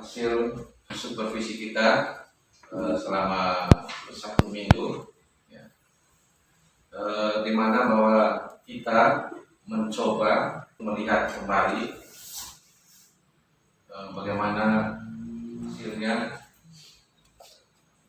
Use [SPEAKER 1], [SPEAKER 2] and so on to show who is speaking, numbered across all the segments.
[SPEAKER 1] hasil supervisi kita selama 1 minggu, ya, di mana bahwa kita mencoba melihat kembali bagaimana hasilnya,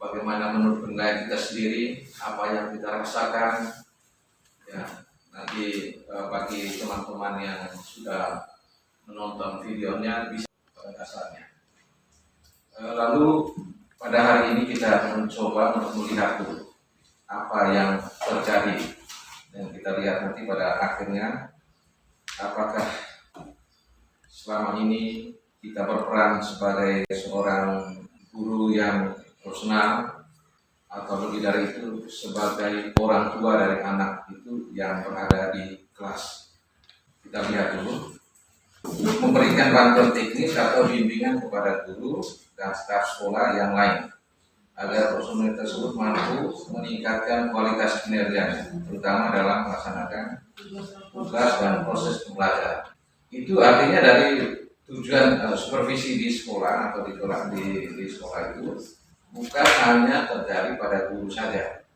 [SPEAKER 1] bagaimana menurut penilaian kita sendiri, apa yang kita rasakan, ya. Nanti bagi teman-teman yang sudah menonton videonya bisa pada dasarnya. Lalu pada hari ini kita mencoba untuk melihat dulu apa yang terjadi, dan kita lihat nanti pada akhirnya apakah selama ini kita berperan sebagai seorang guru yang profesional, atau lebih dari itu sebagai orang tua dari anak itu yang berada di kelas. Kita lihat dulu untuk memberikan bantuan teknis atau bimbingan kepada guru dan staf sekolah yang lain agar personel tersebut mampu meningkatkan kualitas kinerjanya, terutama dalam melaksanakan tugas dan proses pembelajaran. Itu artinya dari tujuan supervisi di sekolah atau di sekolah itu bukan hanya terjadi pada guru saja,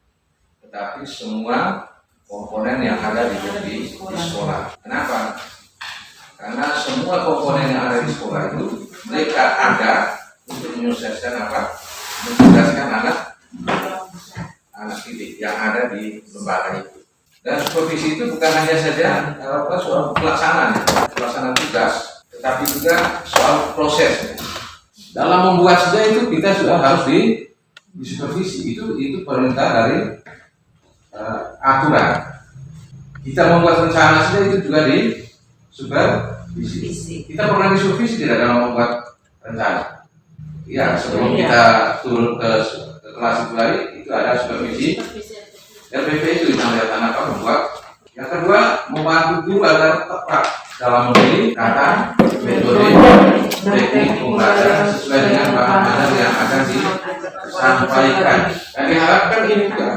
[SPEAKER 1] tetapi semua komponen yang ada di sekolah. Kenapa? Karena semua komponen yang ada di sekolah itu mereka ada untuk menyukseskan mencerdaskan anak didik yang ada di lembaga itu. Dan supervisi itu bukan hanya saja soal pelaksanaan tugas, tetapi juga soal proses. Dalam membuat saja itu kita sudah harus disupervisi. Itu perintah dari aturan. Kita membuat rencana saja itu juga disupervisi. Kita pernah disupervisi tidak dalam membuat rencana? Ya, sebelum kita turun ke kelas itu lagi, itu ada supervisi. RPP itu yang lihat membuat. Yang kedua, membantu guru agar tepat dalam memilih kata, metode, teknik pembelajaran sesuai dengan bahan materi yang akan disampaikan. Dan diharapkan ini juga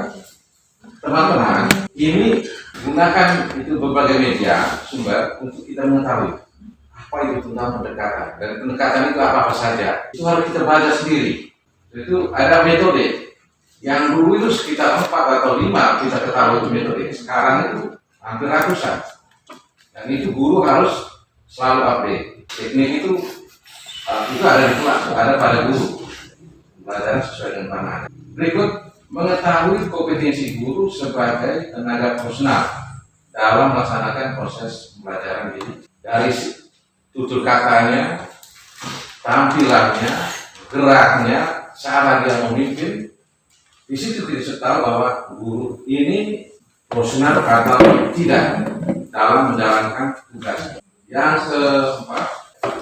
[SPEAKER 1] teman-teman ini gunakan itu berbagai media sumber untuk kita mengetahui apa itu tentang pendekatan, dan pendekatan itu apa saja. Itu harus kita baca sendiri. Itu ada metode yang dulu itu sekitar 4 atau 5 kita ketahui itu metode. Sekarang itu hampir ratusan. Dan itu guru harus selalu update. Teknik itu ada di kelas, ada pada guru. Belajar sesuai dengan pandangan. Berikut, mengetahui kompetensi guru sebagai tenaga profesional dalam melaksanakan proses pembelajaran ini. Dari tutur katanya, tampilannya, geraknya, cara dia memimpin. Di situ kita tahu bahwa guru ini profesional atau tidak dalam menjalankan tugas. Yang keempat,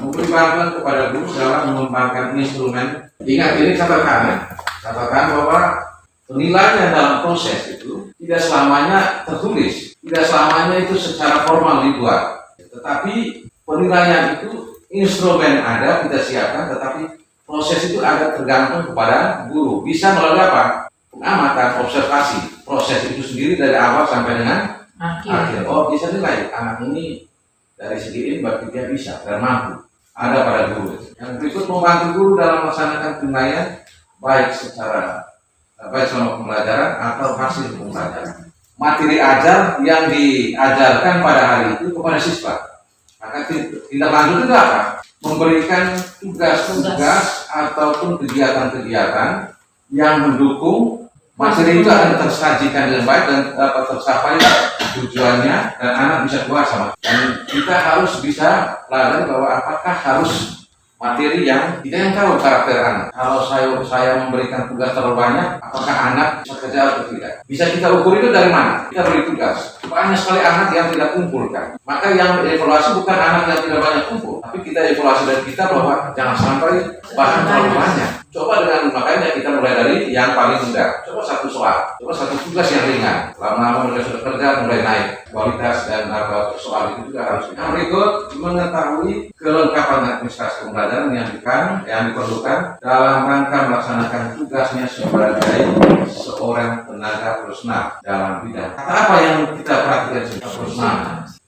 [SPEAKER 1] memberi bantuan kepada guru dalam mengembangkan instrumen. Ingat, ini catatan bahwa penilaian dalam proses itu tidak selamanya tertulis, tidak selamanya itu secara formal dibuat. Tetapi penilaian itu instrumen ada, kita siapkan, tetapi proses itu ada tergantung kepada guru. Bisa melalui apa? Pengamatan, observasi. Proses itu sendiri dari awal sampai dengan akhir. Oh, bisa nilai anak ini dari segi ini berarti dia bisa dan mampu. Ada pada guru. Yang berikut, membantu guru dalam melaksanakan penilaian baik selama pembelajaran atau hasil pembelajaran. Materi ajar yang diajarkan pada hari itu kepada siswa. Maka tindak lanjut itu apa? Memberikan tugas-tugas ataupun kegiatan-kegiatan yang mendukung materi itu akan tersajikan dengan baik dan dapat tercapai tujuannya, dan anak bisa puas sama. Dan kita harus bisa pelajari bahwa apakah harus materi yang kita yang tahu karakter anak. Kalau saya memberikan tugas terlalu banyak, apakah anak bisa kerja atau tidak? Bisa kita ukur itu dari mana? Kita beri tugas. Banyak sekali anak yang tidak kumpulkan. Maka yang evaluasi bukan anak yang tidak banyak kumpul, tapi kita evaluasi dari kita bahwa jangan sampai bahan terlalu banyak. Coba dengan makanya kita mulai dari yang paling mudah. Coba satu soal, coba satu tugas yang ringan. Lama-lama mereka sudah kerja, mulai naik kualitas dan soal itu juga harus. Yang berikut, mengetahui kelengkapan administrasi pembelajaran yang diperlukan dalam rangka melaksanakan tugasnya sebagai seorang tenaga profesional dalam bidang. Kata apa yang kita perhatikan sebagai profesional?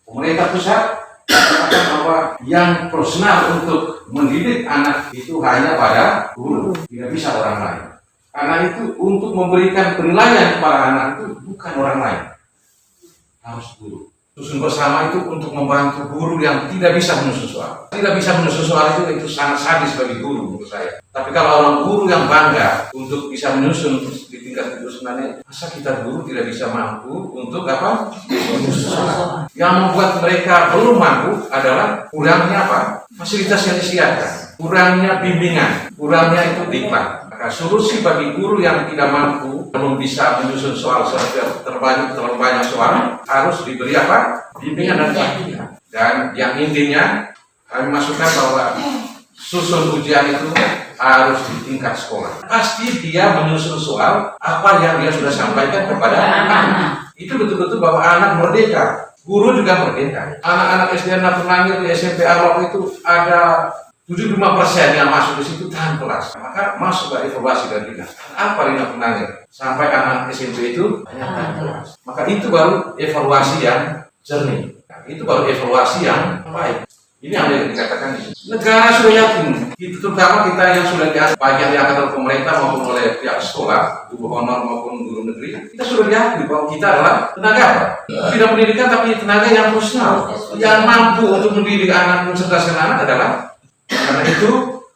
[SPEAKER 1] Pemerintah pusat katakan bahwa yang personal untuk mendidik anak itu hanya pada guru, tidak bisa orang lain. Karena itu untuk memberikan penilaian kepada anak itu bukan orang lain, harus guru. Susun bersama itu untuk membantu guru yang tidak bisa menyusun soal. Tidak bisa menyusun soal itu sangat sadis bagi guru menurut saya. Tapi kalau orang guru yang bangga untuk bisa menyusun di tingkat itu, sebenarnya masa kita guru tidak bisa mampu untuk apa? Menyusun soal. Yang membuat mereka belum mampu adalah kurangnya apa? Fasilitas yang disediakan, kurangnya bimbingan, kurangnya itu diklat. Maka solusi bagi guru yang tidak mampu, belum bisa menyusun soal terlalu banyak soal, harus diberi apa? Bimbingan dan pelatihan. Dan yang intinya kami masukkan bahwa susun ujian itu harus di tingkat sekolah. Pasti dia menyusun soal apa yang dia sudah sampaikan kepada anak. Itu betul-betul bahwa anak merdeka. Guru juga merdeka. Anak-anak SD Natuna di SMP Alok itu ada 75% yang masuk di situ tahan kelas. Maka masuk ke evaluasi dan dinas. Apa Rina Penangir? Sampai anak SMP itu banyak tahan kelas. Maka itu baru evaluasi yang jernih. Nah, itu baru evaluasi yang baik. Ini yang dikatakan di sini. Negara sudah yakin, itu terutama kita yang sudah baik yang diangkat oleh pemerintah maupun oleh pihak sekolah, guru honor maupun guru negeri, kita sudah diakui bahwa kita adalah tenaga apa? Tidak pendidikan tapi tenaga yang profesional, yang mampu untuk mendidik anak, mencerdaskan anak adalah. Karena itu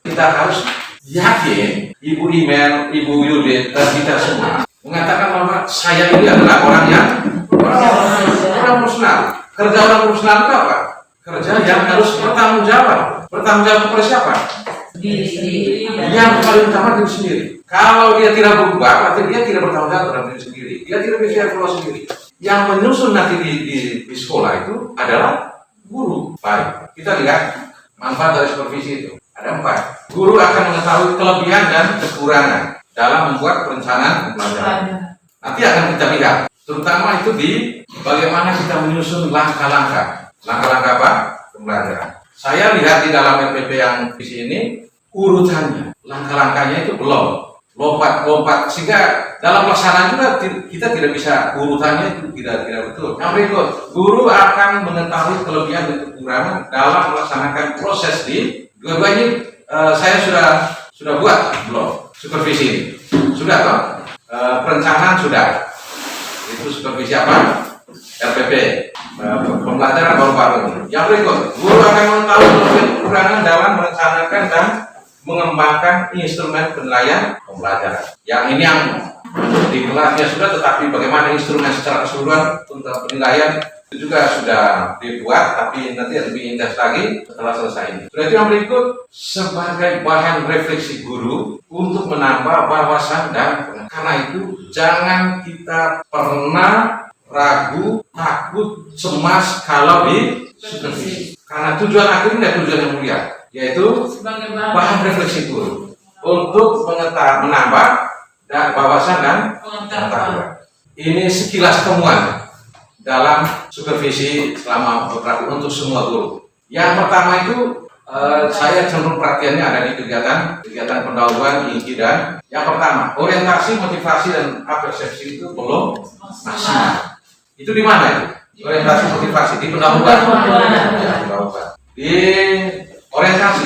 [SPEAKER 1] kita harus yakin Ibu Imel, Ibu Yudit, dan kita semua mengatakan bahwa saya ini adalah orang profesional. Kerja orang profesional itu apa? Kerja yang harus bertanggung jawab. Bertanggung jawab kepada siapa? Diri. Yang paling utama diri sendiri. Kalau dia tidak berubah, berarti dia tidak bertanggung jawab terhadap diri sendiri. Dia tidak bisa evaluasi sendiri. Yang menyusun nanti di sekolah itu adalah guru. Baik, kita lihat manfaat dari supervisi itu. Ada 4. Guru akan mengetahui kelebihan dan kekurangan dalam membuat perencanaan pembelajaran. Nanti akan kita lihat, terutama itu di bagaimana kita menyusun langkah-langkah. Langkah-langkah apa? Pembelajaran. Saya lihat di dalam RPP yang di sini urutannya, langkah-langkahnya itu belum lompat-lompat sehingga dalam pelaksanaan juga kita tidak bisa urutannya itu tidak betul. Yang berikut, guru akan mengetahui kelebihan dan kekurangan dalam melaksanakan proses di dua-duanya. Saya sudah buat belum supervisi ini sudah toh, perencanaan sudah, itu supervisi apa? RPP, pembelajaran baru-baru ini. Yang berikut, guru akan mengetahui kelebihan kekurangan dalam merencanakan dan mengembangkan instrumen penilaian pembelajaran. Yang ini yang di kelasnya sudah, tetapi bagaimana instrumen secara keseluruhan untuk penilaian itu juga sudah dibuat, tapi nanti lebih intens lagi setelah selesai ini. Sudah itu yang berikut, sebagai bahan refleksi guru untuk menambah wawasan dan karena itu jangan kita pernah ragu, takut, cemas kalau di supervisi. Karena tujuan akhirnya tujuan yang mulia, yaitu bahan refleksi guru untuk menambah dan wawasan dan pengetahuan. Ini sekilas temuan dalam supervisi selama beberapa untuk semua guru. Yang pertama itu saya cenderung perhatiannya ada di kegiatan pendahuluan, inti dan yang pertama orientasi, motivasi dan persepsi itu belum maksimal. Itu di mana itu? Orientasi, motivasi di pendahuluan. Di orientasi,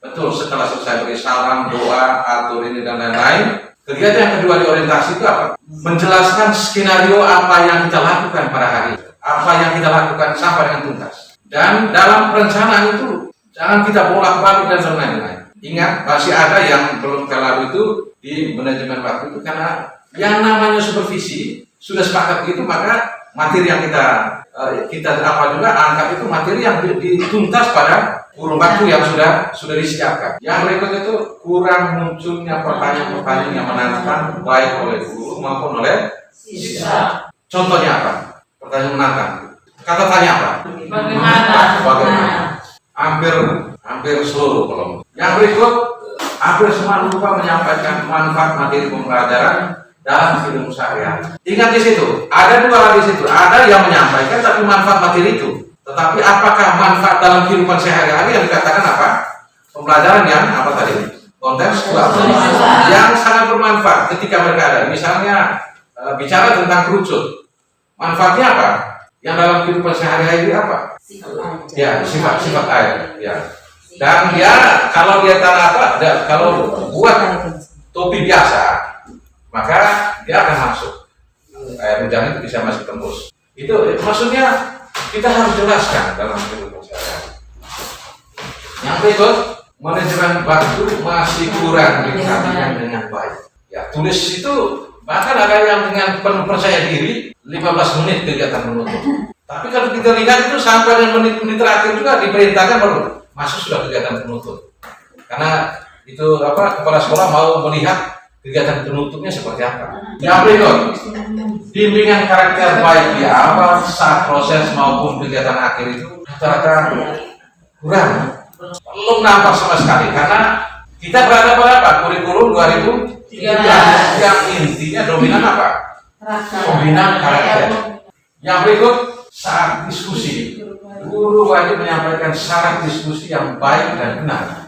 [SPEAKER 1] betul. Setelah selesai beri salam, doa, atur ini dan lain-lain. Kegiatan yang kedua di orientasi itu apa? Menjelaskan skenario apa yang kita lakukan pada hari itu, apa yang kita lakukan sampai dengan tuntas. Dan dalam perencanaan itu jangan kita bolak-balik dan lain-lain. Ingat, masih ada yang belum terlalu itu di manajemen waktu itu karena yang namanya supervisi sudah sepakat begitu, maka materi yang kita apa juga angkat itu materi yang dituntas pada kurun waktu yang sudah disiapkan. Yang berikut itu kurang munculnya pertanyaan-pertanyaan yang menantang baik oleh guru maupun oleh siswa. Contohnya apa? Pertanyaan menantang. Kata tanya apa? Bagaimana? Hampir seluruh kolom. Yang berikut hampir semua lupa menyampaikan manfaat materi pembelajaran dalam kehidupan sehari-hari. Ingat di situ, ada 2 hal di situ. Ada yang menyampaikan tapi manfaat materi itu. Tetapi apakah manfaat dalam kehidupan sehari-hari yang dikatakan apa? Pembelajaran yang apa tadi? Kontekstual. Yang sangat bermanfaat ketika mereka ada. Misalnya bicara tentang kerucut. Manfaatnya apa? Yang dalam kehidupan sehari-hari apa? Ya, sifat air. Ya. Dan dia kalau dia tanah apa, kalau buat topi biasa, maka dia akan masuk. Air hujan itu bisa masuk tembus. Itu maksudnya kita harus jelaskan dalam kehidupan sehari-hari. Yang berikut, manajemen waktu masih kurang diperhatikan dengan baik. Ya, tulis itu bahkan ada yang dengan penuh percaya diri 15 menit kegiatan menutup. Tapi kalau kita lihat itu sampai dengan menit-menit terakhir juga diperintahkan baru masuk sudah kegiatan penutup. Karena itu kepala sekolah mau melihat kegiatan penutupnya seperti apa. Yang berikut, bimbingan karakter baik di awal, saat proses maupun kegiatan akhir itu rata-rata kurang, belum nampak sama sekali. Karena kita berada pada apa? Kurikulum 2013 yang intinya dominan apa? Dominan karakter. Yang berikut, saat diskusi, guru wajib menyampaikan syarat diskusi yang baik dan benar.